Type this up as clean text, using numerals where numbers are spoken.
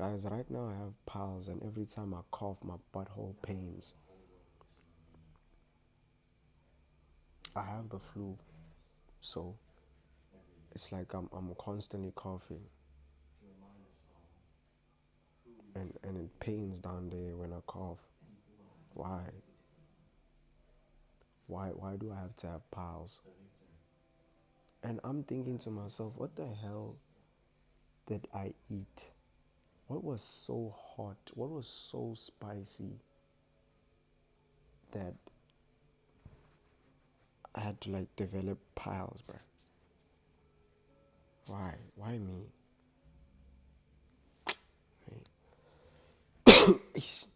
Guys, right now I have piles, and every time I cough, my butthole pains. I have the flu, so it's like I'm constantly coughing, and it pains down there when I cough. Why? Why do I have to have piles? And I'm thinking to myself, what the hell did I eat? What was so hot? What was so spicy that I had to like develop piles, bro? Why? Why me? Right? Yes.